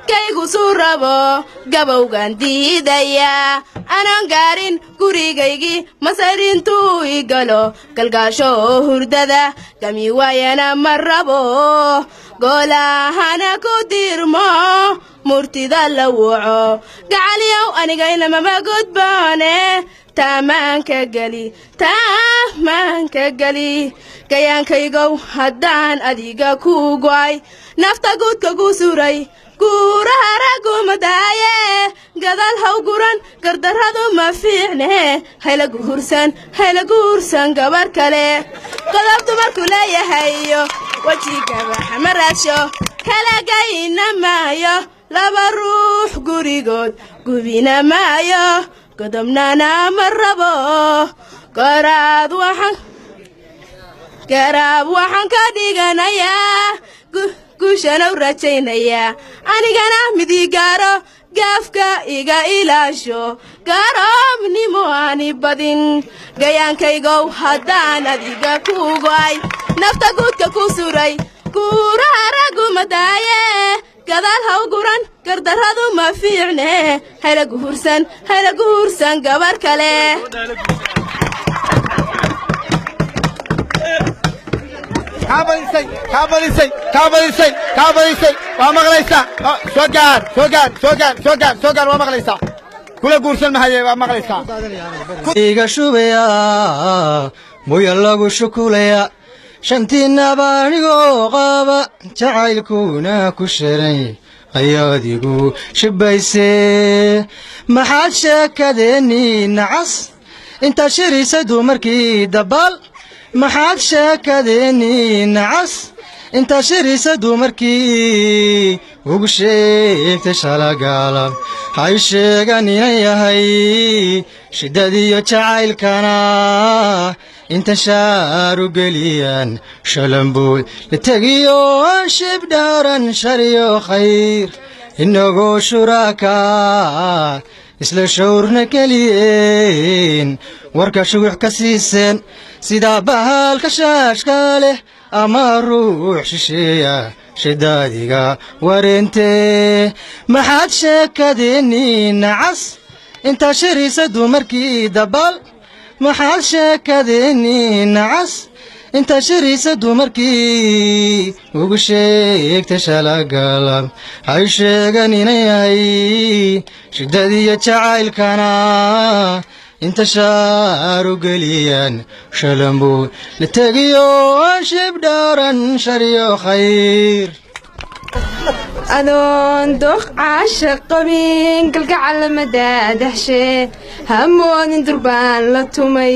dadkaygu suu rabo gabowgan diidaya anaan gaarin gurigaygii masarintuu igalo galgaasho hurdada gami waayana ma rabo goolahana ku dirmo murtida la waco gacaliyow anigayna mama gudboone taamaanka geli gayaankaygow haddaan adiga ku go'ay nafta guudka ku suray guuraha raguma daaye gadaal haw guran gardarradu ma fiicne hayla guursan gabar kale godob dumarku leeyahayo wejigaba ma raadsho kala gayna maayo laba ruux gurigood gubina maayo godobnana ma rabo garaab waxaan ka dhiganayaa guushana u rajaynayaa anigana midii gaaro gaafka iga ilaasho garoobnimo aani badin gayaankaygow haddaan adiga ku go'ay nafta guudka ku suray guuraha raguma daaye gadaal haw guran gardarradu ma fiicne hayla guursan gabar kale كابريسي ومغليسا سوغان ومغليسا كل قرصن محيي ومغليسا إيغا شوبيا مويا لغو شكوليا شنتينا بانيغو غابا جعيلكونا كشري قياديغو شبايسي محاد شاكاديني نعس انتا شريسة دومركي دبال maxaad sheekadeenii nacas intaa shiraysa dumarkii ugu sheegtay shalagaalab hay sheegan inan yahay shiddadiyo jacaylkana inta shaaru geliyaan shalambuul la tegiyo shibdhaaran shariyo khayr inagoo shuraakaa isla shawrna keliyeen warka shuguux ka siiseen sidaa bahalka shaashka leh ama ruux shisheeya shidaadiga wareentee maxaad sheekadeenii nacas intaa shiraysa dumarkii dabal maxaad sheekadeenii nacas intaa shiraysa dumarkii ugu sheegtay shalagaalab hay sheegan inan yahay shiddadiyo jacaylkana inta shaaru geliyaan shalambuul la tegiyo shibdhaaran shariyo khayr adoon doq caasha qabin galgacal madaadaxshe hamoodin durbaan la tumay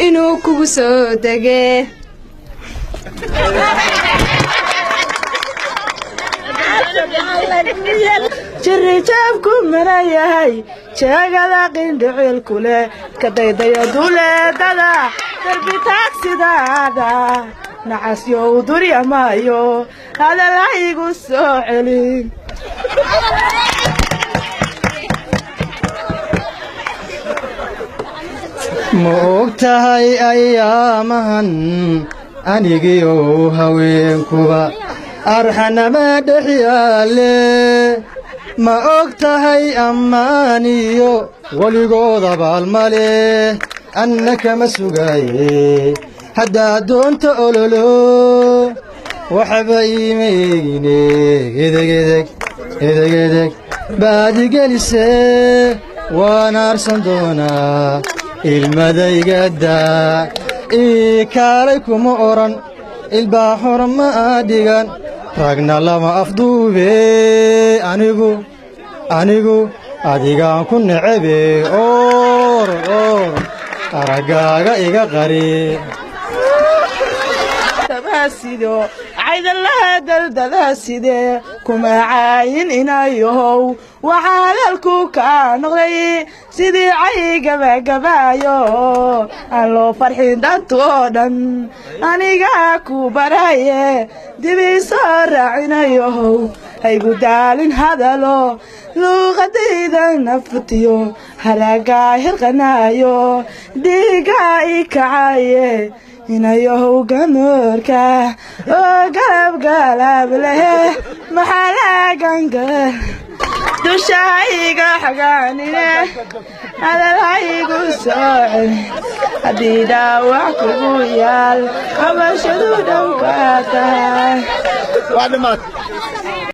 inuu kugu soo dege jirijaabku mana yahay jeegada qindhicilku leh ka daydaya duleedada darbi taagsidaada nacasyow durya maayo hadalhaygu soo celin ma og tahay ayaamahan anigiyo haweenkuba arxanama dhex yaale ma og tahay ammaaniyo weligood abaalmale anna kama sugaaye haddaad doonta ololo waxba iima eegine edegedeg baadigelisee waan aarsan doonaa ilmadaygadaa ii kaalay kuma odhan ilbaa xora ma adhigan ragna lama afduube anigu adigaan ku necebe or araggaaga iga qari sido caydalaha daldalaa sidee kuma caayin inayahow waxaa hadalku kaa noqday sidii cay gabagabaayo aan loo farxin dadtoo dhan anigaa ku baraye dibii soo raacinayahow haygu daalin hadalo luuqadayda naftiyo halagaa hirqanaayo dhiigaa i kacaye inayahow gamoorka oo galab lehe maxaa laagan قال دوشايق حقانينه هذا الهيق الساعد حديدا وعكبو يال أما شدودا وكاتا